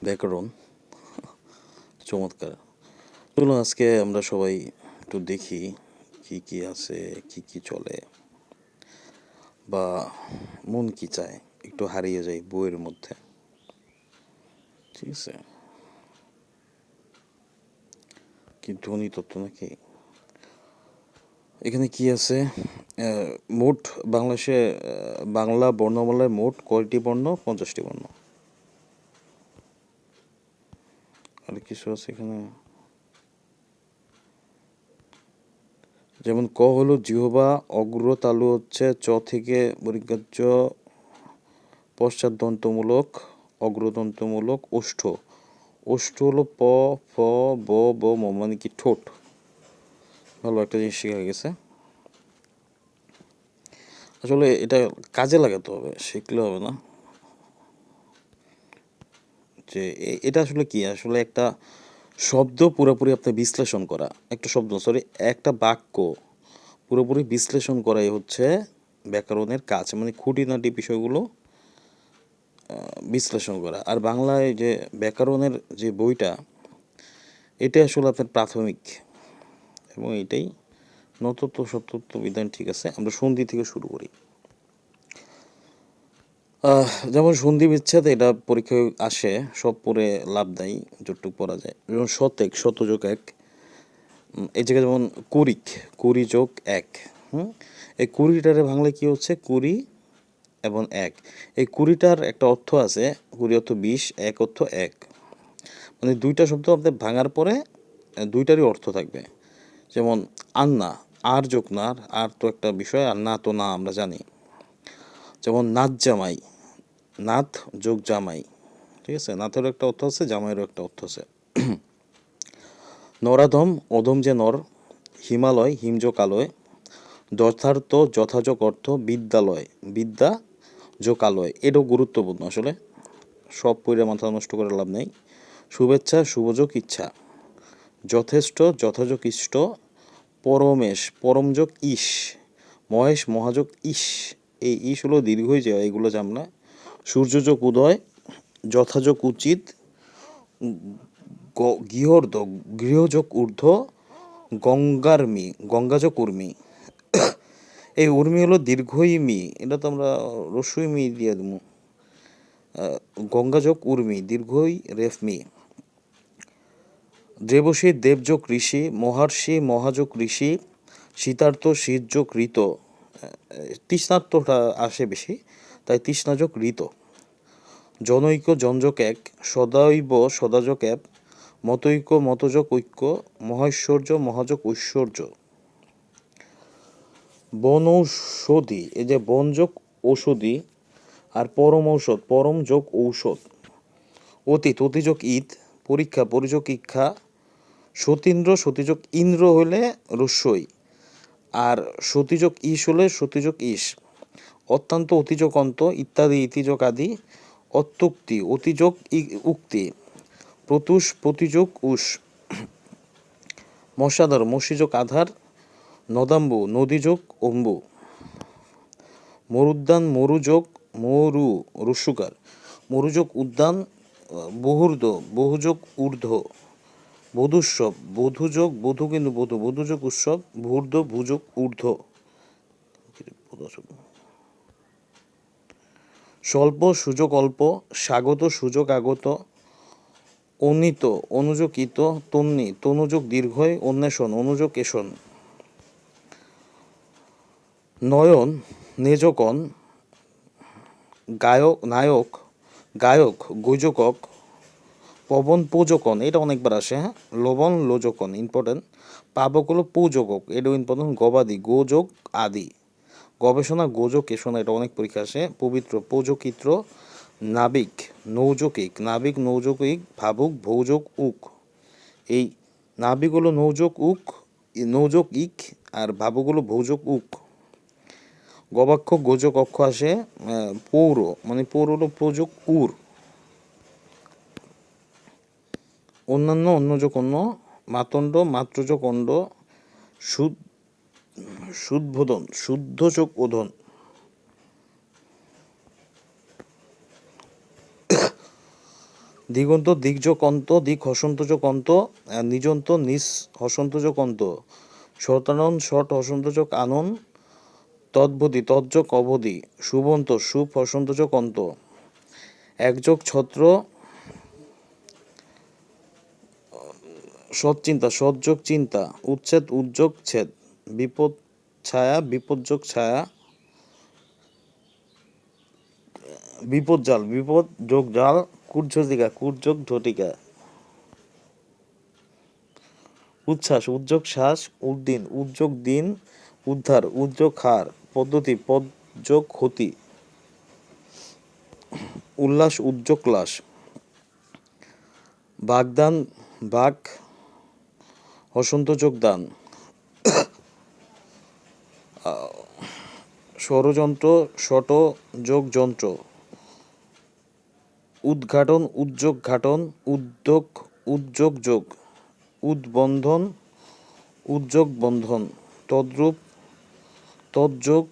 ব্যাকরণ চমৎকার। চলুন আজকে আমরা সবাই একটু দেখি কি কি আছে, কি কি চলে, বা মন কি চায়, একটু হারিয়ে যাই বইয়ের মধ্যে। ঠিক আছে, কি ধ্বনি তত্ত্ব নাকি? এখানে কি আছে? মোট বাংলাদেশে বাংলা বর্ণমালায় মোট কয়টি বর্ণ? 50টি বর্ণ। আর কিছু আছে এখানে, যেমন ক হলো জিহ্বা, অগ্র তালু হচ্ছে চ থেকে পরিজ্ঞার্য, পশ্চাৎদন্তমূলক, অগ্রদন্তমূলক, ওষ্ঠ। ওষ্ঠ হলো প, ফ, ব, ব, ম, মানে কি ঠোঁট। ভালো একটা জিনিস শেখা গেছে। আসলে এটা কাজে লাগাতে হবে, শিখলে হবে না। যে এটা আসলে কি, আসলে একটা শব্দ পুরোপুরি আপনার বিশ্লেষণ করা, একটা শব্দ সরি একটা বাক্য পুরোপুরি বিশ্লেষণ করাই হচ্ছে ব্যাকরণের কাজ, মানে খুঁটিনাটি বিষয়গুলো বিশ্লেষণ করা। আর বাংলায় যে ব্যাকরণের যে বইটা, এটা আসলে আপনার প্রাথমিক, এবং এটাই নতত্ব সত্যত্ব বিধান। ঠিক আছে, আমরা সন্ধি থেকে শুরু করি। যেমন সন্ধি বিচ্ছেদ, এটা পরীক্ষায় আসে, সব পড়ে লাভ নাই, যতটুকু পড়া যায়। যেমন শতেক, শতযোগ এক, এই জায়গায় যেমন কুড়িক, কুড়ি যোগ এক। এই কুড়িটারে বাংলায় কি হচ্ছে? কুড়ি এবং এক। এই কুড়িটার একটা অর্থ আছে, কুড়ি অর্থ 20, এক অর্থ এক। মানে দুইটা শব্দ আপনার ভাঙার পরে দুইটারই অর্থ থাকবে। যেমন আন্না, আর যোগ না, আর তো একটা বিষয়, আর না তো না আমরা জানি। যেমন নাথ জামাই, নাথ যোগ জামাই। ঠিক আছে, নাথেরও একটা অর্থ আছে, জামাইয়েরও একটা অর্থ আছে। নরাধম, অধম যে নর, হিমালয়, হিমযোগ আলয়, যথার্থ, যথাযোগ অর্থ, বিদ্যালয়, বিদ্যা যোগ আলয়। এটাও গুরুত্বপূর্ণ আসলে, সব পইরে মাথা নষ্ট করে লাভ নেই। শুভেচ্ছা, শুভযোগ ইচ্ছা, যথেষ্ট, যথাযোগ ইষ্ট, পরমেশ, পরমযোগ ইস, মহেশ, মহাযোগ ইস। এই ইস হলো দীর্ঘই যে, এগুলো জানলা। সূর্যযোগ উদয়, যথাযোগ উচিত, গৃহর্ধ, গৃহযোগ ঊর্ধ্ব, গঙ্গার্মি, গঙ্গাযোগ উর্মি। এই উর্মি হলো দীর্ঘই মি, এটা তো আমরা রস্যই মি দিয়ে দেবো। গঙ্গাযোগ উর্মি, দীর্ঘই রেফমি। দেবশী, দেবযোগ ঋষি, মহর্ষি, মহাযোগ ঋষি, শীতার্থ, শীতযোগ ঋত। তৃষ্ণার্থটা আসে বেশি, তাই তৃষ্ণাযোগ ঋত। জনৈক, জনযোগ এক, সদৈব, সদাযোগ এক, মতৈক্য, মতযোগ ঐক্য, মহৈশ্বর্য, মহাযোগ ঐশ্বর্য। বনৌষধি, এই যে বনযোগ ঔষধি, আর পরম ঔষধ, পরম যোগ ঔষধ। অতীত, অতিযোগ ঈদ, পরীক্ষা, পরিযোগ ইক্ষা, সতীন্দ্র, সতীযোগ ইন্দ্র হইলে রস্যই, আর সতীযোগ ইস হলে সতীযোগ ইস। অত্যন্ত, অতিযোগ অন্ত, ইত্যাদি, ইতিযোগ আদি। অত্যুক্তি, অতিযোগ উক্তি, প্রতুষ, প্রতিযোগ উষ। মশাধর, মশিযোগ আধার, নদাম্বু, নদীযোগ অম্বু। মরুদ্যান, মরুযোগ মরু, রস্যকার, মরুযোগ উদ্যান, বহুর্ধ, বহুযোগ ঊর্ধ্ব। বধূৎসব, বধূযোগ, বধূ কিন্তু বধূ, বধূযোগ উৎসব, ভূর্ধ, ভূযোগ ঊর্ধ্ব। স্বল্প, সুযোগ অল্প, স্বাগত, সুযোগ আগত, অনিত, অনুযোগ ইত, তন্নি, তনুযোগ দীর্ঘয়, অন্বেষণ, অনুযোগ এষণ। নয়ন, নেজকন, গায়ক, নায়ক, গায়ক, গৈজকক, পবন, পূজকন, এটা অনেকবার আসে। হ্যাঁ, লবণ, লোজকন, ইম্পর্টেন্ট। পাবক হলো পূজকক, এটাও ইম্পর্টেন্ট। গবাদি, গোযোগ আদি। গবেষণা, গোযোগ এষণা, এটা অনেক পরীক্ষা আসে। পবিত্র, পৌজকিত্র, নাবিক, নৌযোগিক, নাবিক, নৌযোগিক, ভাবুক, ভৌযোগ উক। এই নাবিক হলো নৌযোগ উক, নৌযোগ ইক, আর ভাবুক হলো ভৌযোগ উক। গবাক্ষ, গোযোগ অক্ষ আসে। পৌর, মানে পৌর হলো প্রযোগ উর। অন্যান্য, অন্যযোগ অন্য। মাতণ্ড, মাত্রযোগ অণ্ড। শুদ্ধোধন, শুদ্ধযোগ ওধন। দিগন্ত দিগ্যোগ অন্ত, দিক হসন্তযোগ অন্ত, নিজন্ত নিজ হসন্তযোগ অন্ত, শতানন শট হসন্তযোগ আনন, তদ্বদি তজ্জক অবধি, শুভন্ত শুভ হসন্তযোগ অন্ত, একযোগ ছত্র সৎচিন্তা সৎযোগ চিন্তা, উচ্ছেদ উদ্যোগ ছেদ, বিপদ ছায়া বিপদযোগ ছায়া, বিপদ জাল বিপদ যোগ জাল, কূটঝটিকা কূটযোগ ঝটিকা, উচ্ছ্বাস উদ্যোগ শ্বাস, উদ্দিন উদ্যোগ দিন, উদ্ধার উদ্যোগ হার, পদ্ধতি পদযোগ ক্ষতি, উল্লাস উদ্যোগ লাস, বাগদান বাক হসন্তযোগ দান, ষড়যন্ত্র ষট যোগ যন্ত্র, উদ্ঘাটন উদ্যোগ ঘাটন, উদ্যোগ উদ্যোগ যোগ, উদ্বন্ধন উদ্যোগ বন্ধন, তদ্রূপ তদ্যোগ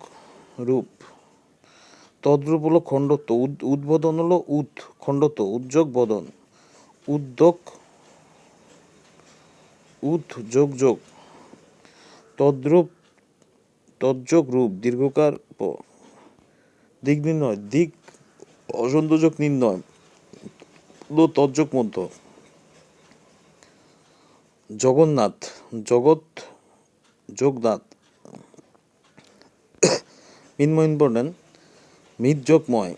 রূপ, তদ্রূপ হলো খণ্ডত্ব, উদ্বোধন হলো খণ্ডত্ব, উদ্যোগ বোধন, উদ্যোগ যোগ যোগ, তদ্রূপ তজ্জোগ রূপ দীর্ঘকার দিক নির্ণয় দিক অসন্তোষক নির্ণয় তজ্জক মধ্য, জগন্নাথ জগৎ যোগনাথ, মিনময় ইম্পর্টেন্ট, মিতযোগময়,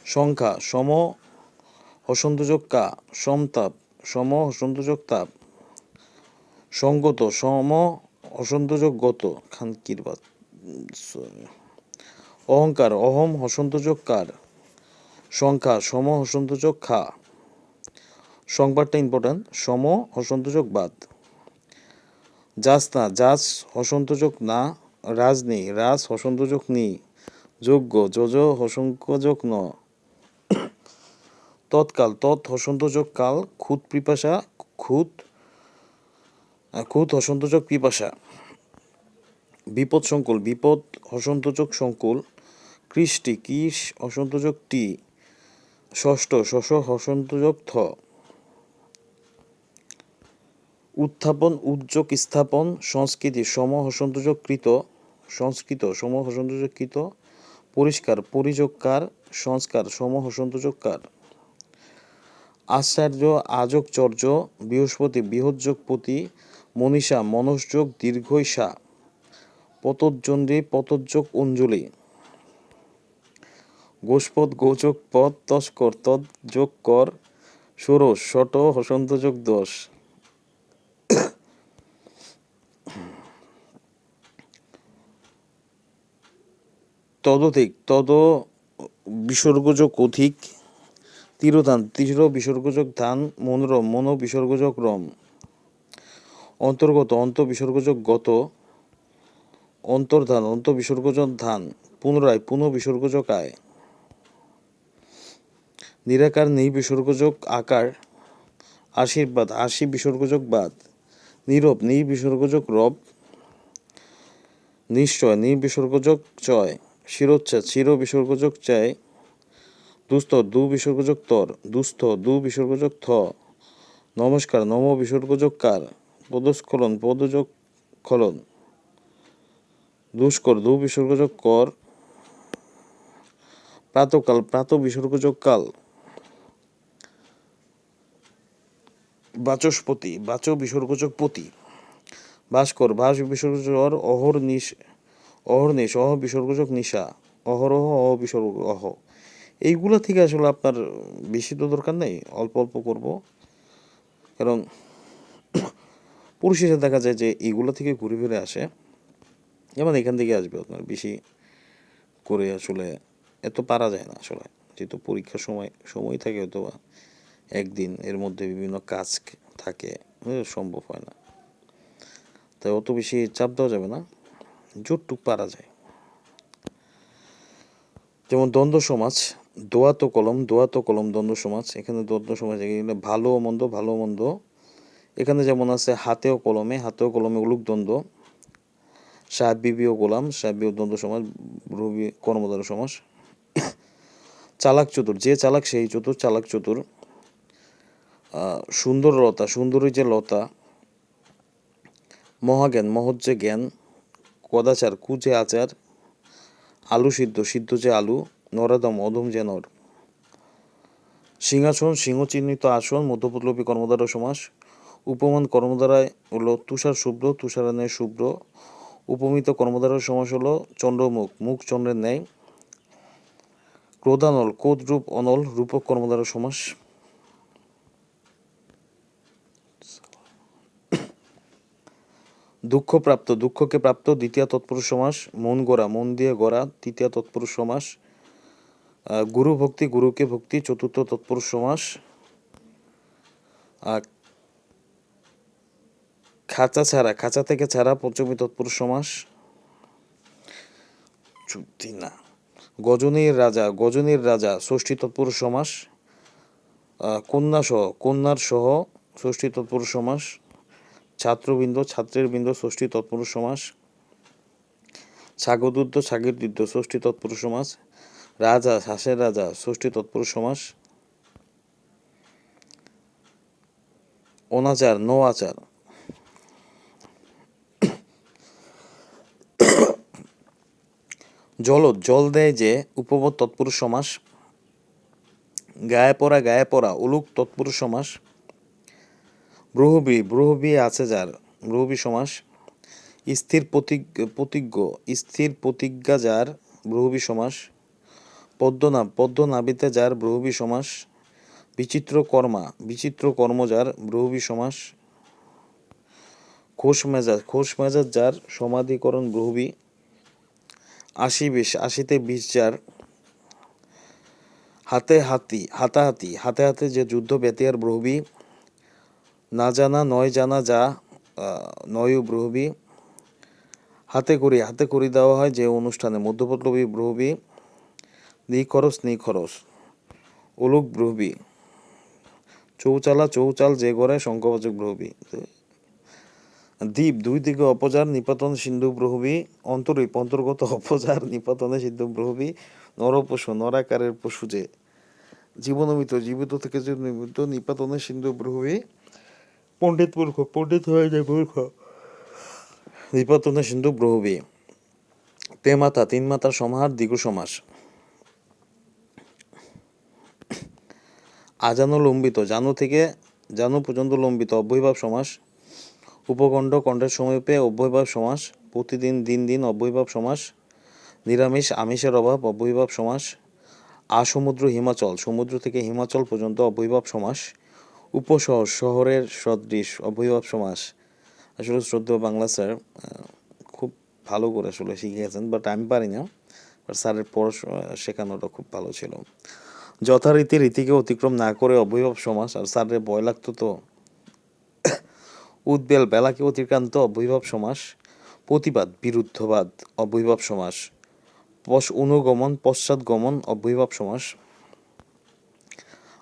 সংখ্যা সম হসন্তযোগ কা, সমতাপ সম হসন্তযোগ তাপ, সঙ্গত সম হসন্তযোগ গত খানকির বাদ, অহংকার অহম হসন্তযোগ কার, সংখ্যা সম হসন্তযোগ খা, সংবাদটা ইম্পর্টেন্ট, সম হসন্তযোগ বাদ, যাস না যাস হসন্তযোগ না, রাজ নেই রাজ হসন্তযোগ নি, যোগ্য যোজ হসঙ্কযোগ ন, তৎকাল তৎ হসন্তযোগ কাল, খুদ পিপাসা খুদ খুদ হসন্তযোগ পিপাসা, বিপদ সংকুল বিপদ হসন্তযোগ সংকুল, কৃষ্টি কৃষ হসন্তযোগ টি, ষষ্ঠ শশ হসন্তযোগ থ, উত্থাপন উদ্যোগ স্থাপন, সংস্কৃতি সম হসন্তযোগ কৃত, সংস্কৃত সম হসন্তযোগ কৃত, পরিষ্কার পরিযোগকার, সংস্কার সম হসন্তযোগ কার, আশ্চর্য আযোগচর্য, বৃহস্পতি বৃহৎযোগ পতি, মনীষা মনসযোগ দীর্ঘইষা, পতজ্জন্ডী পতজ্যোগ অঞ্জলি, গোষ্পদ গোযোগ পদ, তস্কর তৎযোগ কর, ষোড়শ শট হসন্তযোগ দশ, তদধিক তদ বিসর্গযোগ অধিক, তিরোধান তীর বিসর্গযোগ ধান, মনোরম মন বিসর্গযোগ রম, অন্তর্গত অন্ত বিসর্গযোগ গত, অন্তর্ধান অন্ত বিসর্গযোগ ধান, পুনরায় পুনঃ বিসর্গযোগ আয়, নিরাকার নি বিসর্গযোগ আকার, আশীর্বাদ আশি বিসর্গযোগ বাদ, নীরব নি বিসর্গযোগ রব, নিশ্চয় নি বিসর্গযোগ চয়, শিরোচ্ছেদ শির বিসর্গযোগ চায়, দুস্তর দু বিসর্গযোগ তর, দুস্থ দু বিসর্গযোগ থ, নমস্কার নম বিসর্গযোগ কার, পদস্খলন পদযোগ খলন, দুষ্কর দু বিসর্গযোগ কর, প্রাতকাল প্রাত বিসর্গযোগ কাল, বাচস্পতি বাচ বিসর্গযোগ পতি, ভাস্কর ভাস বিসর্গযোগ অহর্নিশ অহর্নিশ অহ বিসর্গযোগ নিশা, অহরহ অহ বিসর্গ অহ। এইগুলো থেকে আসলে আপনার বেশি তো দরকার নেই, অল্প অল্প করব, কারণ পরিশেষে দেখা যায় যে এইগুলো থেকে ঘুরে ফিরে আসে, যেমন এখান থেকে আসবে আপনার বেশি করে আসলে এত পারা যায় না আসলে, যেহেতু পরীক্ষার সময় থাকে হয়তো একদিন, এর মধ্যে বিভিন্ন কাজ থাকে, সম্ভব হয় না, তাই অত বেশি চাপ দেওয়া যাবে না, যতটুক পারা যায়। যেমন দ্বন্দ্ব সমাজ, দোয়াতো কলম দ্বন্দ্ব সমাজ, এখানে দ্বন্দ্ব সমাজ এখানে ভালো মন্দ ভালো মন্দ, এখানে যেমন আছে হাতেও কলমে উলুক দ্বন্দ্ব, সাহেব বিবি ও গোলাম সাহেব বিবি দ্বন্দ্ব সমাজ, রবি কর্মধারয় সমাস, চালাক চতুর, যে চালাক সেই চতুর, চালাক চতুর। সুন্দরলতা, সুন্দরী যে লতা। মহাজ্ঞান, মহৎ যে জ্ঞান। কদাচার, কুজে আচার। আলু সিদ্ধ, সিদ্ধ যে আলু। নরাদম, অধম যে নর। সিংহাসন, সিংহ চিহ্নিত আসন, মধ্যপল্লবী কর্মদ্বারা সমাস। উপমান কর্মদ্বারায় হলো তুষার শুভ্র, তুষারানের শুভ্র। উপমিত কর্মদ্বারা সমাস হলো চন্দ্রমুখ, মুখ চন্দ্রের ন্যায়। ক্রোধানল, ক্রোধ রূপ অনল, রূপক কর্মদ্বারা সমাস। দুঃখপ্রাপ্ত, দুঃখকে প্রাপ্ত, দ্বিতীয় তৎপুরুষ সমাস। মন গড়া, মন দিয়ে গড়া, তৃতীয় তৎপুরুষ সমাস। গুরু ভক্তি, গুরুকে ভক্তি, চতুর্থ তৎপুরুষ সমাস। খাঁচা ছাড়া, খাঁচা থেকে ছাড়া, পঞ্চমী তৎপুরুষ সমাস। চুক্তি না। গজনীর রাজা, গজনীর রাজা, ষষ্ঠী তৎপুরুষ সমাস। কন্যা সহ, কন্যার সহ, ষষ্ঠী তৎপুরুষ সমাস। ছাত্রবৃন্দ, ছাত্রের বৃন্দ, ষষ্ঠী তৎপুরুষ সমাস। ছাগদুদ্ধ, ছাগের দুদ্ধ, ষষ্ঠী তৎপুরুষ সমাস। রাজা, হাঁসের রাজা, ষষ্ঠী তৎপুরুষ সমাস। অনাচার, নো আচার। জলদ, জল দেয় যে, উপপদ তৎপুরুষ সমাস। গায়ে পড়া, গায়ে পড়া, উলুক তৎপুরুষ সমাস। ব্রহবী, ব্রহবী আছে যার, ব্রহবী সমাস। স্থির প্রতিজ্ঞ, স্থির প্রতিজ্ঞা যার, ব্রহবী সমাস। পদ্মনাভ, পদ্মনাভিতে যার, ব্রহবী সমাস। বিচিত্র কর্মা, বিচিত্র কর্ম যার, ব্রহবী সমাস। খোশ মেজাজ, খোশ মেজাজ যার, সমাধিকরণ ব্রহবী। আশি বিষ, আশিতে বিষ যার। হাতে হাতি, হাতাহাতি, হাতে হাতে যে যুদ্ধ ব্যতিয়ার ব্রহবী। না জানা নয় জানা যা, নয় ব্রহবী। হাতে করি, হাতে করি দেওয়া হয় যে অনুষ্ঠানে, মধ্যপল্লবী ব্রহবী। নিখরচ, নিখরচ, ওলুক ব্রহবী। চৌচালা, চৌচাল যে গড়ে, শঙ্খবাচক ব্রহবী। দ্বীপ, দুই দিকে অপচার, নিপাতন সিন্ধু ব্রহবী। অন্তরীপ, অন্তর্গত অপচার, নিপাতনে সিন্ধু ব্রহবী। নরপশু, নরাকারের পশু যে। জীবনমিত, জীবিত থেকে যে নিমিত, নিপাতনে সিন্ধু ব্রহবী। পণ্ডিত মূর্খ, পণ্ডিত হয়ে যায় মূর্খ, নিপাতনে সিন্ধু ব্রহবী। তেমাতা, তিন মাতার সমাহার, দ্বিগু সমাস। আজানো লম্বিত, জানু থেকে জানু পর্যন্ত লম্বিত, অব্যয়ভাব সমাস। উপকণ্ঠ, কণ্ঠের সমীপে, অব্যয়ভাব সমাস। প্রতিদিন, দিন দিন, অব্যয়ভাব সমাস। নিরামিষ, আমিষের অভাব, অব্যয়ভাব সমাস। আসমুদ্র, হিমাচল, সমুদ্র থেকে হিমাচল পর্যন্ত, অব্যয়ভাব সমাস। উপশহর, শহরের সদৃশ, অব্যয়ভাব সমাস। আসলে শ্রদ্ধেয় বাংলা স্যার খুব ভালো করে আসলে শিখিয়েছেন, বাট আমি পারি না, বাট স্যারের শেখানোটা খুব ভালো ছিল। যথারীতি, রীতিকে অতিক্রম না করে, অব্যয়ভাব সমাস। আর স্যারের ভয় লাগতো তো। উদ্বেল, বেলাকে অতিক্রান্ত, অব্যয়ভাব সমাস। প্রতিবাদ, বিরুদ্ধবাদ, অব্যয়ভাব সমাস। অনুগমন, পশ্চাৎগমন, অব্যয়ভাব সমাস।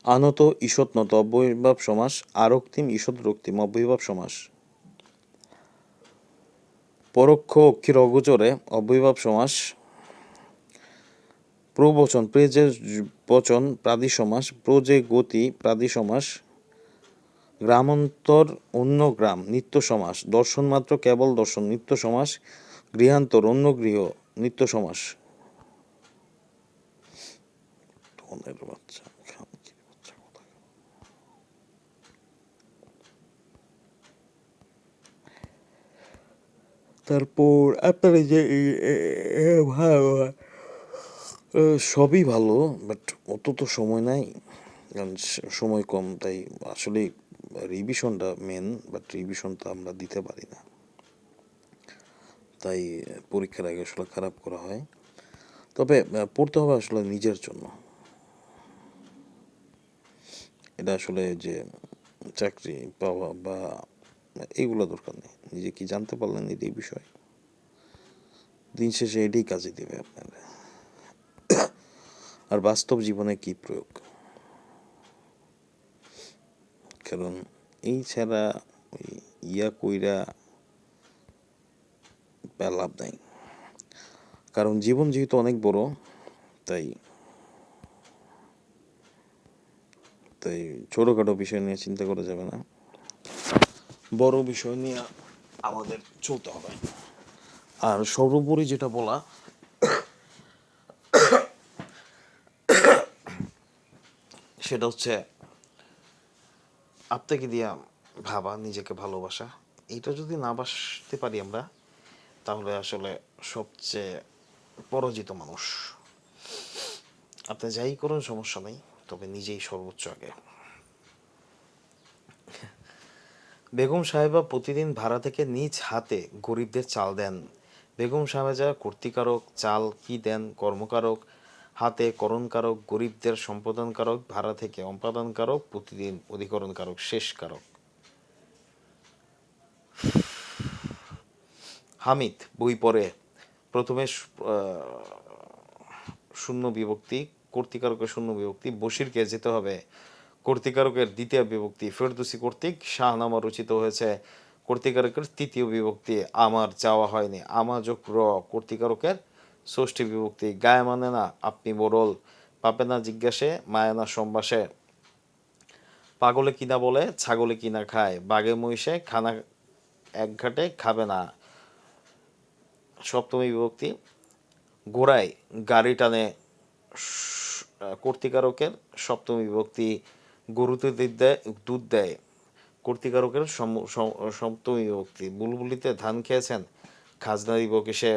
আনত, ঈষৎনত, অব্যয়ভাব সমাস। আরক্তিম, ঈষৎ রক্তিম, অব্যয়ভাব সমাস। পরোক্ষ, অক্ষির অগোচরে, অব্যয়ভাব সমাস। প্রবচন, প্রেজে বচন, প্রাদি সমাস। প্রজে গতি, প্রাদি সমাস। গ্রামান্তর, অন্য গ্রাম, নিত্য সমাস। দর্শন মাত্র, কেবল দর্শন, নিত্য সমাস। গৃহান্তর, অন্য গৃহ, নিত্য সমাস। তারপর আপনার এই যে সবই ভালো, বাট অত তো সময় নাই, কারণ সময় কম, তাই আসলে রিভিশনটা মেন, বাট রিভিশনটা আমরা দিতে পারি না, তাই পরীক্ষার আগে আসলে খারাপ করা হয়। তবে পড়তে হবে আসলে নিজের জন্য। এটা আসলে যে চাকরি পাওয়া বা এগুলো দরকার নেই, নিজে কি জানতে পারলেন এই বিষয়, দিন শেষে এটাই কাজে দেবে আপনার। আর বাস্তব জীবনে কি প্রয়োগ, কারণ এই ছাড়া ওই কইরা লাভ নাই, কারণ জীবন যেহেতু অনেক বড়, তাই তো এই ছোটোখাটো বিষয় নিয়ে চিন্তা করা যাবে না, বড় বিষয় নিয়ে আমাদের চলতে হবে। আর সর্বোপরি যেটা বলা, সেটা হচ্ছে আপনাকে দিয়া ভাবা, নিজেকে ভালোবাসা। এইটা যদি না বাসতে পারি আমরা, তাহলে আসলে সবচেয়ে পরাজিত মানুষ। আপনি যাই করুন সমস্যা নেই, তবে নিজেই সর্বোচ্চ আগে। বেগম সাহেবা প্রতিদিন ভাড়া থেকে নিজ হাতে গরিবদের চাল দেন। বেগম সাহেবা কর্তৃকারক, চাল কি দেন কর্মকারক, হাতে করণকারক, গরিবদের সম্পাদনকারক, ভাড়া থেকে সম্পাদনকারক, প্রতিদিন অধিকরণকারক, শেষকারক। হামিদ বই পড়ে প্রথমে শূন্য বিভক্তি, কর্তৃকারকের শূন্য বিভক্তি। বশিরকে যেতে হবে কর্তৃকারকের দ্বিতীয় বিভক্তি। ফেরদৌসী কর্তৃক শাহনামা রচিত হয়েছে কর্তৃকারকের তৃতীয় বিভক্তি। আমার যাওয়া হয়নি, আমাজক র কর্তৃকারকের ষষ্ঠী বিভক্তি। গায়ে মানে না আপনি মোড়ল, পাপে না জিজ্ঞাসে মায়া না সম্বাসে। পাগলে কিনা বলে ছাগলে কিনা খায়, বাঘে মহিষে খানা এক ঘাটে খাবে না, সপ্তমী বিভক্তি। ঘোড়ায় গাড়ি টানে কর্তৃকারকের সপ্তমী বিভক্তি। গরুতে দুধ দেয় কর্তৃকারকের সপ্তমী বিভক্তি। বুলবুলিতে ধান খেয়েছেন খাজনা দিব কিসে,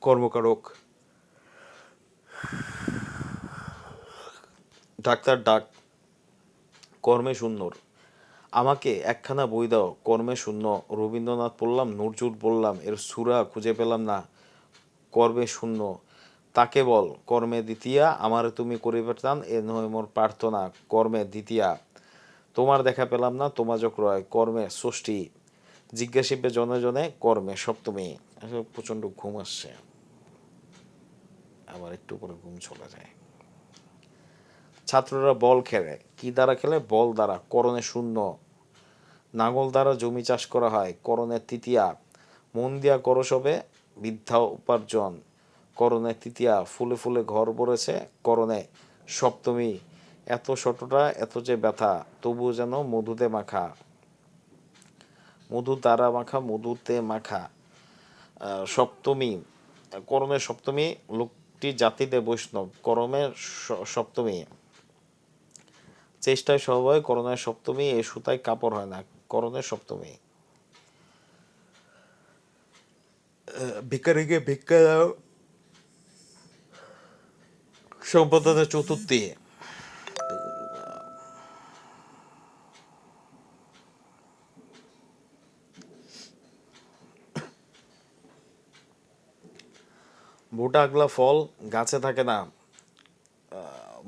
কর্মকারক। ডাক্তার ডাক কর্মে শূন্যর, আমাকে একখানা বই দাও কর্মে শূন্য। রবীন্দ্রনাথ পড়লাম, নজরুল বললাম, এর সূরা খুঁজে পেলাম না, কর্মে শূন্য। তাকে বল কর্মে দ্বিতীয়া, আমারে তুমি করিবে টান, এ নয় মোর প্রার্থনা, কর্মে দ্বিতীয়া। তোমার দেখা পেলাম না, তোমাজক রয়, কর্মে ষষ্ঠী। জিজ্ঞাসিবে জনে জনে, কর্মে সপ্তমী। আসলে প্রচণ্ড ঘুম আসছে, আবার একটু পরে ঘুম চলে যায়। ছাত্ররা বল খেলে, কি দ্বারা খেলে, বল দ্বারা, করণে শূন্য। নাঙল দ্বারা জমি চাষ করা হয়, করণের তৃতীয়া। মন দিয়া করো সবে বিদ্যা উপার্জন, করণে তৃতীয়া। ফুলে ফুলে ঘর ভরেছে, করণে সপ্তমী। এত শতটা এত যে ব্যথা, তবু যেন মধুতে মাখা। মধু দ্বারা মাখা, মধুতে মাখা, সপ্তমী। করণের সপ্তমী। লোকটি জাতিতে বৈষ্ণব, করণের সপ্তমী। চেষ্টায় সবাই, করণের সপ্তমী। এ সুতায় কাপড় হয় না, করণের সপ্তমী। ভিখারিকে ভিক্ষা দাও, সম্পাদনের চতুর্থী। ভোটা আগলা ফল গাছে থাকে না,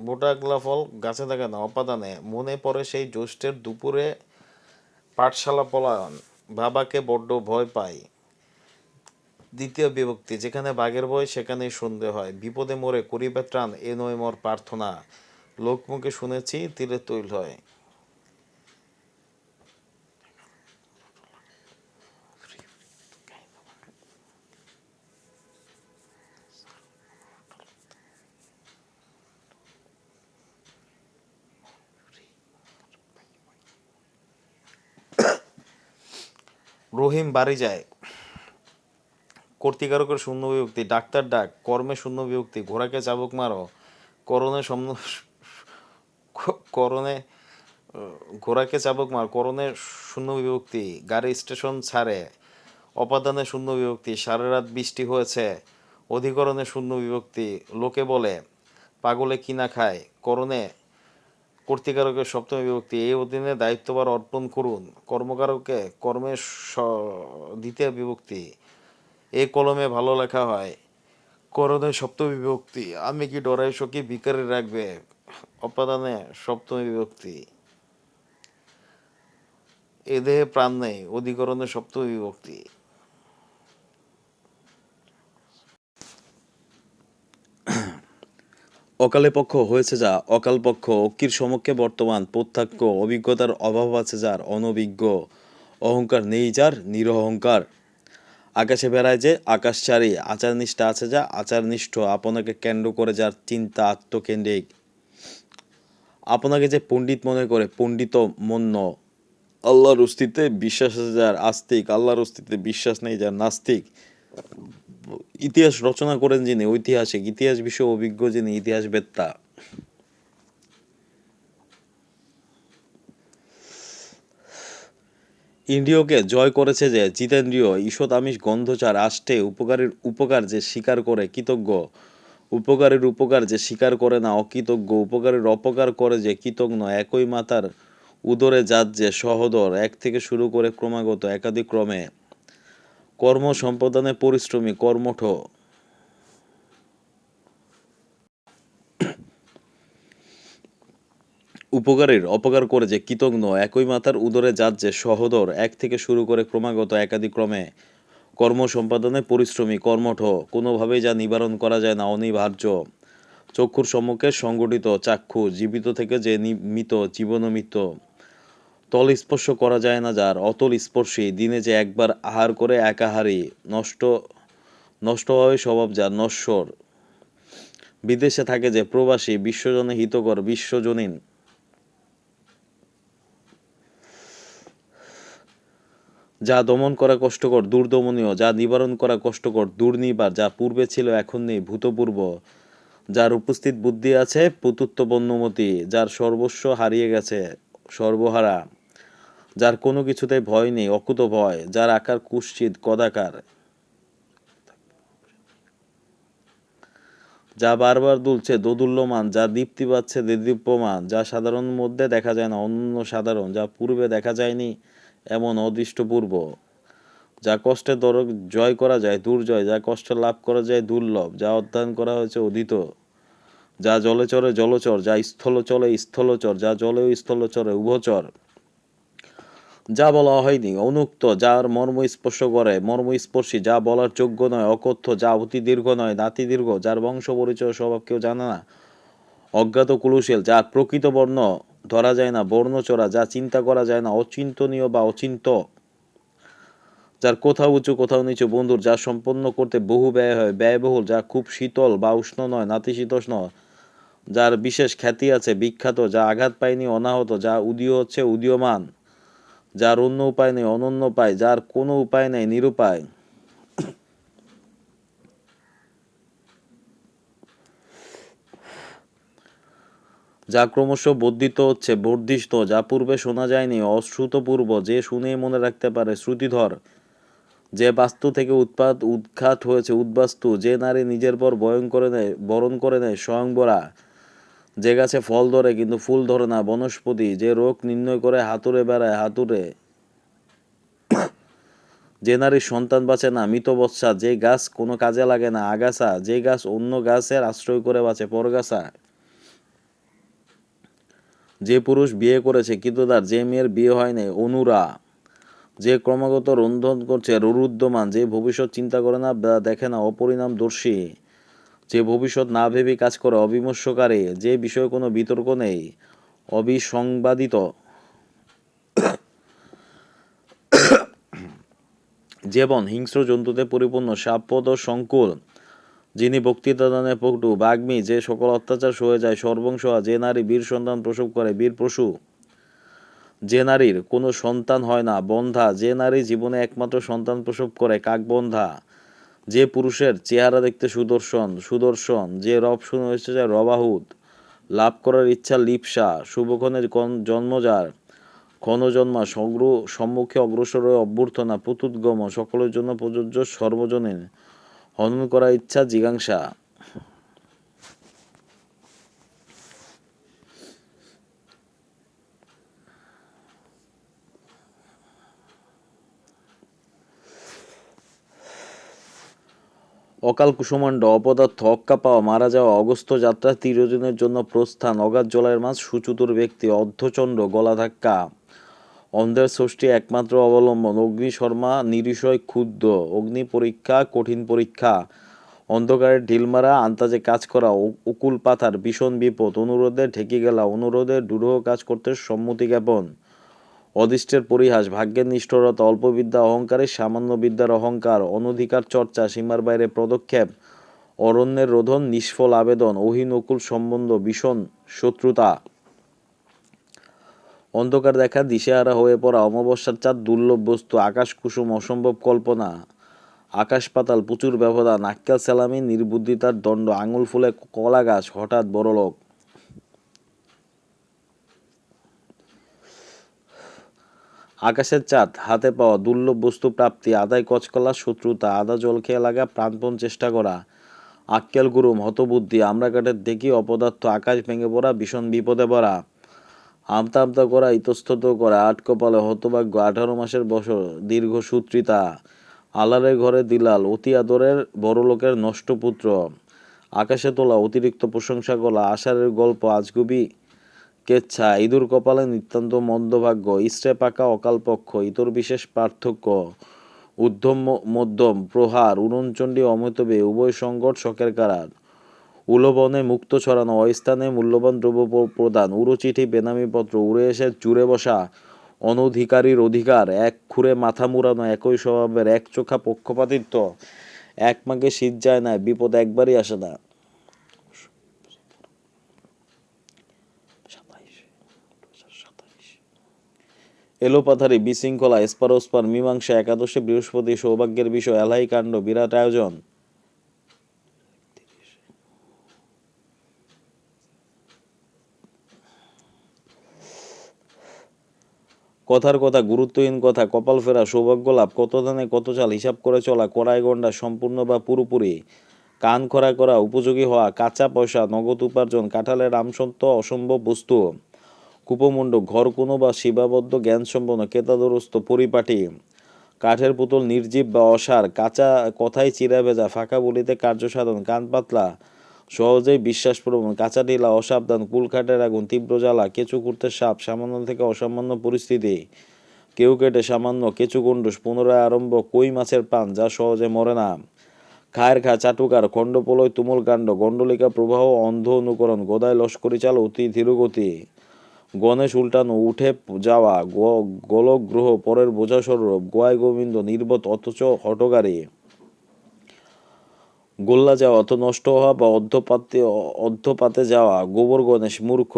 ভোটা আগলা ফল গাছে থাকে না, অপাদানে। মনে পড়ে সেই জ্যৈষ্ঠের দুপুরে পাঠশালা পলায়ন, বাবাকে বড্ড ভয় পাই। দ্বিতীয় বিভক্তি। যেখানে বাঘের ভয় সেখানেই সন্ধে হয়, বিপদে মোরে করিবে ত্রাণ, এ নয় মোর প্রার্থনা। লোকমুখে শুনেছি তীরে তৈল হয়। রহিম বাড়ি যায় কর্তৃকারকের শূন্য বিভক্তি। ডাক্তার ডাক কর্মে শূন্য বিভক্তি। ঘোড়াকে চাবুক মারো, করণে করণে ঘোড়াকে চাবুক মার, করণে শূন্য বিভক্তি। গাড়ি স্টেশন ছাড়ে, অপাদানে শূন্য বিভক্তি। সারা রাত বৃষ্টি হয়েছে, অধিকরণে শূন্য বিভক্তি। লোকে বলে পাগলে কিনা খায়, করণে কর্তৃকারকের সপ্তমী বিভক্তি। এই অধীনে দায়িত্বভার অর্পণ করুন, কর্মকারকে কর্মের দ্বিতীয় বিভক্তি। এই কলমে ভালো লেখা হয়, করণে সপ্তমী বিভক্তি। আমি কি ডরাই সখী ভিখারি রাখবে, অপাদানে সপ্তমী বিভক্তি। এ দেহে প্রাণ নেই, অধিকরণে সপ্তমী বিভক্তি। অকালে পক্ষ হয়েছে যা, অকাল পক্ষ অক্ষির সমক্ষে বর্তমান, প্রত্যক্ষ অভিজ্ঞতার অভাব আছে যার, অনভিজ্ঞ অহংকার নেই যার, নিরহংকার। আকাশে বেড়ায় যে আকাশচারী, আচারনিষ্ঠা আছে যা আচারনিষ্ঠ, আপনাকে কেন্দ্র করে যার চিন্তা আত্মকেন্দ্রিক। আপনাকে যে পণ্ডিত মনে করে পণ্ডিত মন্য। আল্লাহর অস্তিত্বে বিশ্বাস আছে যার আস্তিক, আল্লাহর অস্তিত্বে বিশ্বাস নেই যার নাস্তিক। ইতিহাস রচনা করেন যিনি ঐতিহাসিক, ইতিহাস বিষয়ে অভিজ্ঞ যিনি ইতিহাসবেত্তা। ইন্দ্রিয়কে জয় করেছে যে জিতেন্দ্রিয়, ঈষৎ আমিষ গন্ধচার আষ্টে উপকারের উপকার যে স্বীকার করে কৃতজ্ঞ, উপকারের উপকার যে স্বীকার করে না অকৃতজ্ঞ, উপকারের অপকার করে যে কৃতজ্ঞ, একই মাতার উদরে জাত যে সহোদর, এক থেকে শুরু করে ক্রমাগত একাধিক ক্রমে কর্ম সম্পাদনে পরিশ্রমী কর্মঠ, উপকারের অপকার করে যে কৃতজ্ঞ, একই মাতার উদরে জাত যে সহোদর, এক থেকে শুরু করে ক্রমাগত একাধিক ক্রমে কর্ম সম্পাদনে পরিশ্রমী কর্মঠ, কোনোভাবেই যা নিবারণ করা যায় না অনিবার্য, চক্ষুর সম্মুখে সংগঠিত চাক্ষু, জীবিত থেকে যে মৃত জীবনমৃত, তল স্পর্শ করা যায় না যার অতল স্পর্শী, দিনে যে একবার আহার করে একাহারী, নষ্ট হয় স্বভাব যার নশ্বর, বিদেশে থাকে যে প্রবাসী, বিশ্বজনে হিতকর বিশ্বজনীন, যা দমন করা কষ্টকর দুর্দমনীয়, যা নিবারণ করা কষ্টকর দুর্নিবার, যা পূর্বে ছিল এখন নেই ভূতপূর্ব, যার উপস্থিত বুদ্ধি আছে পুতুত্বপন্নমতি, যার সর্বস্ব হারিয়ে গেছে সর্বহারা, যার কোনো কিছুতে ভয় নেই অকুত ভয়, যার আকার কুৎসিত কদাকার, যা বারবার দুলছে দোদুল্যমান, যা দীপ্তি পাচ্ছে দেদীপ্যমান, যা সাধারণ মধ্যে দেখা যায় না অনন্য সাধারণ, যা পূর্বে দেখা যায়নি এমন অদৃষ্টপূর্ব, যা কষ্টের দরক জয় করা যায় দুর্জয়, যা কষ্ট লাভ করা যায় দুর্লভ, যা অধ্যয়ন করা হয়েছে অধীত, যা জলে চরে জলচর, যা স্থল চলে স্থলচর, যা জলে ও স্থলচরে উভচর, যা বলা হয়নি অনুক্ত, যার মর্ম স্পর্শ করে মর্মস্পর্শী, যা বলার যোগ্য নয় অকথ্য, যা অতি দীর্ঘ নয় নাতি দীর্ঘ, যার বংশ পরিচয় স্বভাব কেউ জানে না অজ্ঞাত কুলুশীল, যার প্রকৃত বর্ণ ধরা যায় না বর্ণচরা, যা চিন্তা করা যায় না অচিন্তনীয় বা অচিন্ত, যার কোথাও উঁচু কোথাও নিচু বন্ধুর, যা সম্পন্ন করতে বহু ব্যয় হয় ব্যয়বহুল, যা খুব শীতল বা উষ্ণ নয় নাতিশীতোষ্ণ, যার বিশেষ খ্যাতি আছে বিখ্যাত, যা আঘাত পায়নি অনাহত, যা উদীয় হচ্ছে উদীয়মান, যার অন্য উপায় নেই অনন্য পায়, যার কোনো উপায় নেই নিরুপায়, যা ক্রমশ বর্ধিত হচ্ছে বর্ধিষ্ণু, যা পূর্বে শোনা যায়নি অশ্রুতপূর্ব, যে শুনেই মনে রাখতে পারে শ্রুতিধর, যে বাস্তু থেকে উৎখাত হয়েছে উদ্বাস্তু, যে নারী নিজের পর বরণ করে নেয় স্বয়ংবরা, যে গাছে ফল ধরে কিন্তু ফুল ধরে না বনস্পতি, যে রোগ নির্ণয় করে হাতুড়ে বেড়ায় হাতুড়ে, যে নারীর সন্তান বাঁচে না মৃতবৎসা, যে গাছ কোনো কাজে লাগে না আগাছা, যে গাছ অন্য গাছের আশ্রয় করে বাঁচে পরগাছা, যে পুরুষ বিয়ে করেছে কিন্তু তার যে মেয়ের বিয়ে হয় নাই অনুরা, যে ক্রমাগত রন্ধন করছে রুরুদ্যমান, যে ভবিষ্যৎ চিন্তা করে না বা দেখে না অপরিণামদর্শী, যে ভবিষ্যৎ না ভেবে কাজ করে অবিমর্শকারী, যে বিষয়ে কোনো বিতর্ক নেই অবিসংবাদিত, যে বন হিংস্র জন্তুতে পরিপূর্ণ সাপদ ও সংকুল, যিনি বক্তৃতাদানে পটু বাগ্মী, যে সকল অত্যাচার সয়ে যায় সর্বংসহা, যে নারী বীর সন্তান প্রসব করে বীর পশু, যে নারীর কোনো সন্তান হয় না বন্ধা, যে নারী জীবনে একমাত্র সন্তান প্রসব করে কাকবন্ধা, যে পুরুষের চেহারা দেখতে সুদর্শন, যে রব শুনে হয়েছে যায় রবাহুদ, লাভ করার ইচ্ছা লিপ্সা, শুভক্ষণের জন্মজার ক্ষণজন্মা সম্মুখে অগ্রসর হয়ে অভ্যর্থনা পুতুদ্গম, সকলের জন্য প্রযোজ্য সর্বজনীন হনন করার ইচ্ছা জিজ্ঞাসা। অকাল কুসুমাণ্ড অপদার্থ অক্কা পাওয়া মারা যাওয়া অগস্ত্য যাত্রা চিরদিনের জন্য প্রস্থান, অগাধ জলের মাছ সুচতুর ব্যক্তি অর্ধচন্দ্র গলা ধাক্কা, অন্ধের ষষ্ঠী একমাত্র অবলম্বন অগ্নিশর্মা নিরিশয় ক্ষুব্ধ, অগ্নি পরীক্ষা কঠিন পরীক্ষা, অন্ধকারের ঢিলমারা আন্তাজে কাজ করা উকুল পাথার ভীষণ বিপদ, অনুরোধে ঢেকে গেলা অনুরোধে দুরূহ কাজ করতে সম্মতি জ্ঞাপন, অদৃষ্টের পরিহাস ভাগ্যের নিষ্ঠুরতা অল্প বিদ্যা অহংকারের সামান্য বিদ্যার অহংকার, অনধিকার চর্চা সীমার বাইরে পদক্ষেপ, অরণ্যের রোধন নিষ্ফল আবেদন অহিন অকুল সম্বন্ধ ভীষণ শত্রুতা। অন্ধকার দেখা, দিশেহারা হয়ে পড়া, অমাবস্যার চাঁদ, দুর্লভ বস্তু, আকাশ কুসুম, অসম্ভব কল্পনা, আকাশ পাতাল, প্রচুর ব্যবধান, আক্কেল সেলামি, নির্বুদ্ধিতার দণ্ড, আঙুল ফুলে কলা গাছ, হঠাৎ বড়লোক। আকাশের চাঁদ, হাতে পাওয়া, দুর্লভ বস্তু প্রাপ্তি, আদায় কচকলা, শত্রুতা, আদা জল খেয়ে লাগা, প্রাণপণ চেষ্টা করা, আক্কেল গুরুম, হতবুদ্ধি, আমরা কাঠের দেখি, অপদার্থ, আকাশ ভেঙে পড়া, ভীষণ বিপদে পড়া, আমতা আমতা করা, ইতস্তত করা, আট কপালে, হতভাগ্য, 18 মাসের বছর, দীর্ঘ সূত্রিতা, আলারের ঘরে দিলাল, অতি আদরের বড়লোকের নষ্ট পুত্র, আকাশে তোলা, অতিরিক্ত প্রশংসা করা, আষাঢ়ের গল্প, আজগুবি কেচ্ছা, ইঁদুর কপালে নিতান্ত মন্দভাগ্য, ইস্টে পাকা, অকালপক্ষ, ইতর বিশেষ পার্থক্য, ঊর্ধ্বম মধ্যম, প্রহার, উড়নচণ্ডী, অমিতবে, উভয় সংকট, শখের কারার, উলবনে মুক্ত ছড়ানো, অস্থানে মূল্যবান দ্রব্য প্রদান, উড়ো চিঠি, বেনামি পত্র, উড়ে এসে জুড়ে বসা, অনধিকারীর অধিকার, এক খুরে মাথা মুড়ানো, একই স্বভাবের, এক চোখা পক্ষপাতিত্ব, এক মাগে শীত যায় না, বিপদ একবারই আসে না। এলোপাথারি, বিশৃঙ্খলা, এসপার মীমাংসা, একাদশে বৃহস্পতি, সৌভাগ্যের বিষয়, এলাই কাণ্ড, বিরাট আয়োজন। কথার কথা, গুরুত্বহীন কথা, কপাল ফেরা, সৌভাগ্য লাভ, কত ধানে কত চাল, হিসাব করে চলা, কড়াই গন্ডা, সম্পূর্ণ বা পুরোপুরি, কান খরা করা, উপযোগী হওয়া, কাঁচা পয়সা, নগদ উপার্জন, কাঁঠালের আমসত্ব, অসম্ভব বস্তু, কূপমণ্ড, ঘর কোনো বা শিবাবদ্ধ, জ্ঞানসম্পন্ন, কেতাদুরস্ত, পরিপাটি, কাঠের পুতুল, নির্জীব বা অসার, কাঁচা কথায় চিরা ভেজা, ফাঁকা বলিতে কার্য সাধন, কান পাতলা, সহজেই বিশ্বাসপ্রবণ, কাঁচা ঢিলা, অসাবধান, কুলখাটের আগুন, তীব্র জ্বালা, কেঁচু করতে সাপ, সামান্য থেকে অসামান্য পরিস্থিতি, কেউ কেটে সামান্য, কেঁচু গণ্ডুস, পুনরায় আরম্ভ, কই মাছের পান, যা সহজে মরে না, খায়ের খা, চাটুকার, খণ্ডপ্রলয়, তুমুল কাণ্ড, গণ্ডলিকা প্রবাহ, অন্ধ অনুকরণ, গদায় লস্করি চাল, অতি ধীরগতি, গণেশ উল্টানো, উঠে যাওয়া, গোলক গ্রহ, পরের বোঝা স্বরূপ, গোয়ায় গোবিন্দ, নির্বোধ অথচ হঠকারী, গোল্লা যাওয়া অত নষ্ট হওয়া বা অর্ধপাতে যাওয়া, গোবর গণেশ, মূর্খ,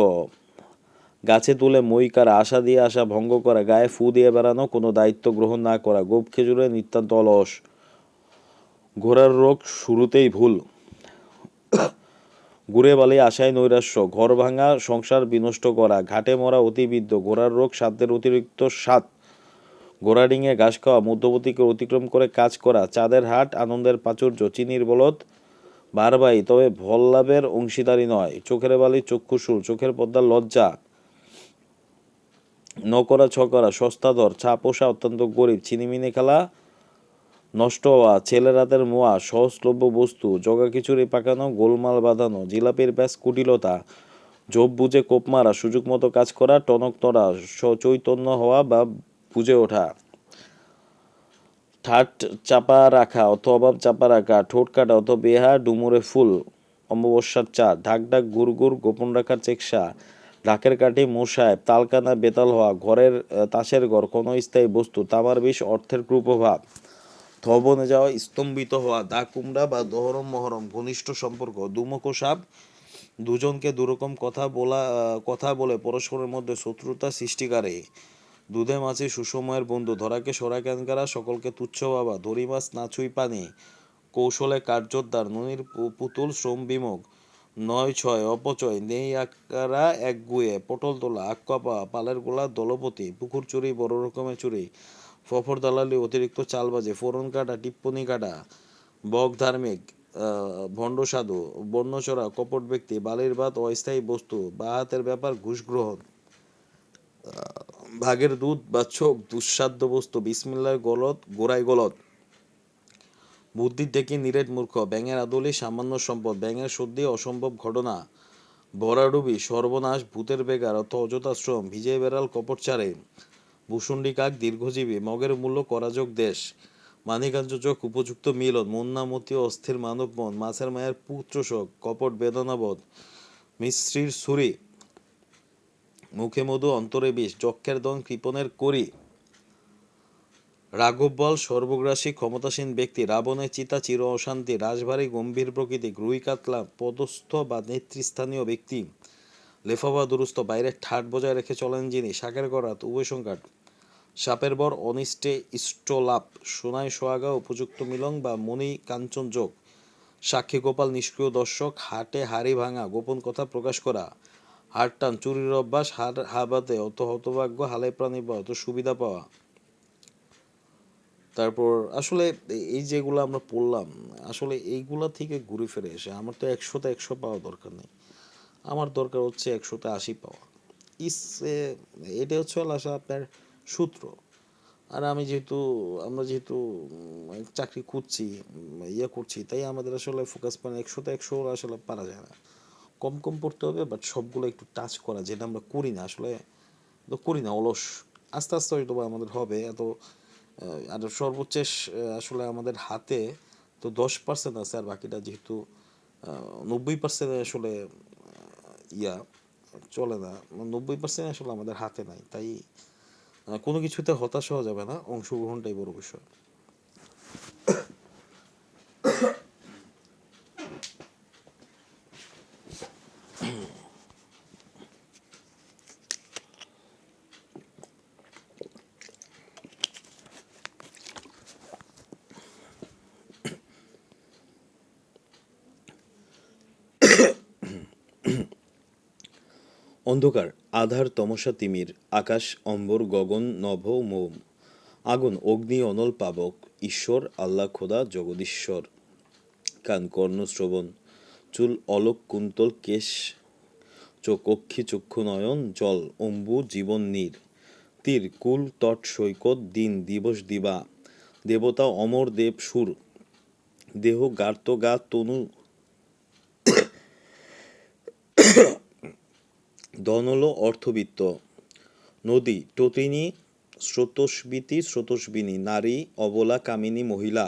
গাছে তুলে মই কারা, আশা দিয়ে আশা ভঙ্গ করা, গায়ে ফু দিয়ে বেড়ানো, কোনো দায়িত্ব গ্রহণ না করা, গোপ খেজুরে নিতান্ত অলস, ঘোড়ার রোগ শুরুতেই ভুল, ঘুরে বালি আশায় নৈরাশ্য, ঘর ভাঙা, সংসার বিনষ্ট করা, ঘাটে মরা অতিবৃদ্ধ, ঘোড়ার রোগ, সাধ্যের অতিরিক্ত স্বাদ, ঘোড়া ডিঙে ঘাস খাওয়া, মধ্যবর্তীকে অতিক্রম করে কাজ করা, চাঁদের হাট, আনন্দের প্রাচুর্য, চিনির বলদ, বারবাই তবে ফল লাভের অংশীদারি নয়, চোখের বালি, চক্ষুশূল, চোখের পর্দা, লজ্জা, নকরা ছকরা, সস্তা দর, ছা পোষা, অত্যন্ত গরিব, ছিনিমিনি খেলা, নষ্ট হওয়া, ছেলের হাতের মোয়া, সহজলভ্য বস্তু, জগা খিচুড়ি পাকানো, গোলমাল বাঁধানো, জিলাপির ব্যাস, কুটিলতা, ঝোপ বুঝে কোপ মারা, সুযোগ মতো কাজ করা, টনক নড়া, সচৈতন্য হওয়া বা বুঝে ওঠা, ঠাট চাপা রাখা অথ অভাব চাপা রাখা, ঠোঁট কাটা অথ বেহা, ডুমুরে ফুল, অমাবস্যার চাঁদ, ঢাক ঢাক গুড় গোপন রাখার চেষ্টা, ঢাকের কাঠি, মোসায়, তালকানা বেতাল হওয়া, ঘরের তাসের ঘর, কোনো স্থায়ী বস্তু, তামার বিষ, অর্থের কুপ্রভাব, ধবনে যাওয়া, স্তম্ভিত হওয়া, দা কুমড়া বা দহরম মহরম, ঘনিষ্ঠ সম্পর্ক, দুমুখো সাপ, দুজনকে দুরকম কথা বলে পরস্পরের মধ্যে শত্রুতা সৃষ্টিকারী, দুধে মাছি, সুসময়ের বন্ধু, ধরাকে সরা ক্যানকারা, সকলকে তুচ্ছ ভাবা, ধরি মাছ না ছুঁই পানি, কৌশলে কার্যোদ্ধার, ননির পুতুল, শ্রম বিমুখ, নয় ছয় অপচয়, নেই আকারা এক গুয়ে, পটল তোলা, আক্কা পাওয়া, পালের গোলা, দলপতি, পুকুর চুরি, বড় রকমের চুরি, ফফর দালালি, অতিরিক্ত চালবাজি, ফোড়ন কাটা, টিপ্পনি কাটা, বক ধার্মিক, ভণ্ড সাধু, বন্যচরা, কপট ব্যক্তি, বালির ভাত, অস্থায়ী বস্তু, বা হাতের ব্যাপার, ঘুষ গ্রহণ, ভাগের দুধ বা ছোপ, দুঃসাধ্য বস্তু, বিসমিল্লার গলত, গোড়ায় গলত, বুদ্ধির ঢেকি, নিরেট মূর্খ, ব্যাঙের আদলি, সামান্য সম্পদ, ব্যাঙের সর্দি, অসম্ভব ঘটনা, ভরাডুবি, সর্বনাশ, ভূতের বেগার অর্থ অযথা শ্রম, ভিজে বেড়াল, কপট চারে, ভূষুণ্ডি কাক, দীর্ঘজীবী, মগের মূল্য, করাযোগ দেশ, মানিকাঞ্চক, উপযুক্ত মিলন, মন্নামতি, অস্থির মানব মন, মাছের মায়ের পুত্র শোক, কপট বেদনাবোধ, মিস্ত্রির ছুরি, মুখে মধু, অন্তরে বিষ, যক্ষের দন, কৃপণের করি, রাঘব বল, সর্বগ্রাসী, ক্ষমতাসীন ব্যক্তি, রাবণের চিতা, চির অশান্তি, রাশভারী, গম্ভীর প্রকৃতি, রুই কাতলা, পদস্থ বা নেতৃস্থানীয় ব্যক্তি, লেফাফা দুরুস্ত, বাইরে ঠাট বজায় রেখে চলেন যিনি, শাকের গড়াত উভয় সংঘাত, সাপের বর অনিষ্টে ইষ্টলাভ, সোনায় সোহাগা উপযুক্ত মিলন বা মণি কাঞ্চন যোগ, সাক্ষী গোপাল নিষ্ক্রিয় দর্শক, হাটে হাড়ি ভাঙা গোপন কথা প্রকাশ করা, হাড় টান চুরির অভ্যাস, হাড় হাবাতে অত হতভাগ্য, হালাই প্রাণী বা অত সুবিধা পাওয়া। তারপর আসলে এই যেগুলো আমরা পড়লাম, আসলে এইগুলা থেকে ঘুরে ফিরে এসে আমার তো 100তে 100 পাওয়া দরকার নেই, আমার দরকার হচ্ছে 100তে 80 পাওয়া। ইস এটা হচ্ছে হলো আসলে আপনার সূত্র। আর আমরা যেহেতু চাকরি খুঁজছি, ইয়ে করছি, তাই আমাদের আসলে ফোকাস পয়েন্ট 100তে 100 আসলে পারা যায় না, কম কম পড়তে হবে, বাট সবগুলো একটু টাচ করা, যেটা আমরা করি না আসলে, তো করি না, অলস। আস্তে আস্তে হয়তো বা আমাদের হবে এত। আর সর্বোচ্চ আসলে আমাদের হাতে তো 10% আছে, আর বাকিটা যেহেতু 90% আসলে ইয়া চলে না, 90% আসলে আমাদের হাতে নাই, তাই কোনো কিছুতে হতাশ হওয়া যাবে না, অংশগ্রহণটাই বড় বিষয়। অন্ধকার, আধার, তমসা, তিমির, আকাশ, অম্বর, গগন, নভ, মোম, আগুন, অগ্নি, অনল, পাবক, ঈশ্বর, আল্লাহ, খোদা, জগদীশ্বর, কান, কর্ণ, শ্রবণ, চুল, অলোক, কুন্তল, কেশ, চোখ, অক্ষি, চক্ষু, নয়ন, জল, অম্বু, জীবন, নীর, তীর, কুল, তট, সৈকত, দিন, দিবস, দিবা, দেবতা, অমর, দেব, সুর, দেহ, গার্ত, গা, তনু, ধন হল অর্থবিত্ত, নদী, তটিনী, স্রোতস্বিতী, স্রোতস্বিনী, নারী, অবলা, কামিনী, মহিলা,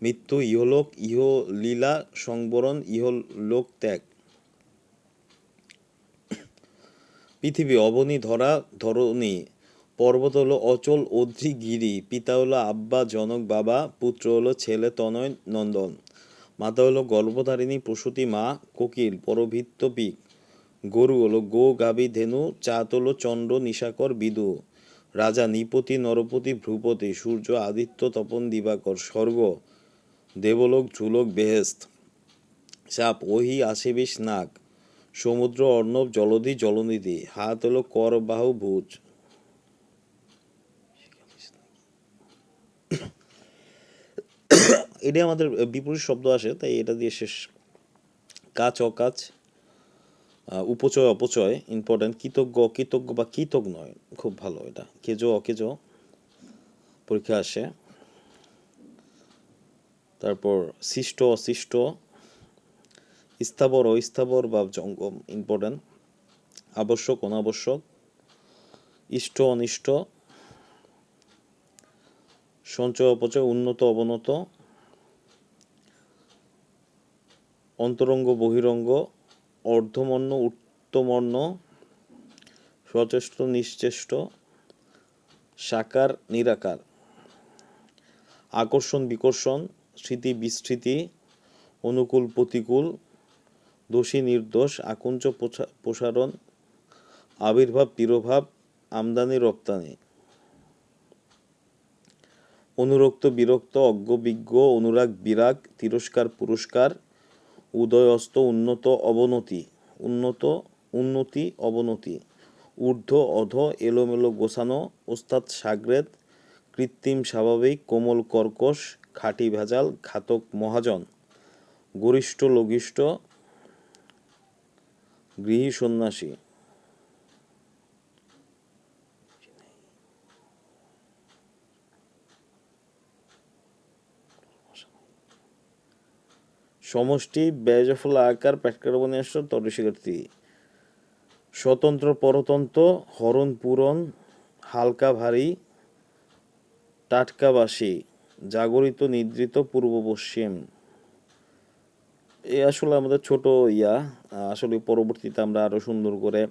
মৃত্যু, ইহলোক, ইহলীলা, সংবরণ, ইহলোক ত্যাগ, পৃথিবী, অবনী, ধরা, ধরণী, পর্বত হলো অচল, অদ্রি, গিরি, পিতা হলো আব্বা, জনক, বাবা, পুত্র হলো ছেলে, তনয়, নন্দন, মাতা হলো গর্ভধারিণী, প্রসূতি, মা, কোকিল, পরভৃত্য, পিক, গরু হলো গো, গাভী, ধেনু, চাঁদ হলো চন্দ্র, নিশাকর, বিদু, রাজা, নৃপতি, নরপতি, ভ্রূপতি, সূর্য, আদিত্য, তপন, দিবাকর, স্বর্গ, দেবলোক, ঝুলক, বেহেস্ত, সাপ, ওহি, আশিবিশ, নাগ, সমুদ্র, অর্ণব, জলধি, জলনিধি, হাত হলো কর, বাহু, ভুজ। এটা আমাদের বিপরীত শব্দ আসে, তাই এটা দিয়ে শেষ। কাজ, অকাজ, উপচয়, অপচয়, ইম্পর্টেন্ট, কৃতজ্ঞ, অকৃতজ্ঞ বা কৃতজ্ঞ নয়, খুব ভালো এটা, কেজ, অকেজ, পরীক্ষা আসে। তারপর সৃষ্ট, অসৃষ্ট, স্থাবর, অস্থাবর বা জঙ্গম, ইম্পর্টেন্ট, আবশ্যক, অনাবশ্যক, ইষ্ট, অনিষ্ট, সঞ্চয়, অপচয়, উন্নত, অবনত, অন্তরঙ্গ, বহিরঙ্গ, অর্ধমন্য, উত্তমর্ণ, সচেষ্ট, নিশ্চেষ্ট, সাকার, নিরাকার, আকর্ষণ, বিকর্ষণ, স্মৃতি, বিস্মৃতি, অনুকূল, প্রতিকূল, দোষী, নির্দোষ, আকুঞ্চ, প্রসারণ, আবির্ভাব, তিরোভাব, আমদানি, রপ্তানি, অনুরক্ত, বিরক্ত, অজ্ঞ, বিজ্ঞ, অনুরাগ, বিরাগ, তিরস্কার, পুরস্কার, উদয়, অস্ত, উন্নত, অবনতি, উন্নতি, অবনতি, ঊর্ধ্ব, অধ, এলোমেলো, গোছানো, ওস্তাদ, সাগরেদ, কৃত্রিম, স্বাভাবিক, কোমল, কর্কশ, খাঁটি, ভেজাল, ঘাতক, মহাজন, গরিষ্ঠ, লঘিষ্ঠ, গৃহী, সন্ন্যাসী। সমষ্টি, ব্যয়জফল, আকার, প্যাটকার্বনেশ, তরশিকার্থী, স্বতন্ত্র, পরতন্ত্র, হরণ, পূরণ, হালকা, ভারী, টাটকাবাসী, জাগরিত, নিদ্রিত, পূর্ব, পশ্চিম। এই আসলে আমাদের ছোট আসলে পরবর্তীতে আমরা আরো সুন্দর করে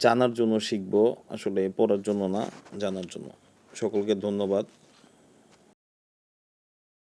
জানার জন্য শিখবো, আসলে পড়ার জন্য না, জানার জন্য। সকলকে ধন্যবাদ।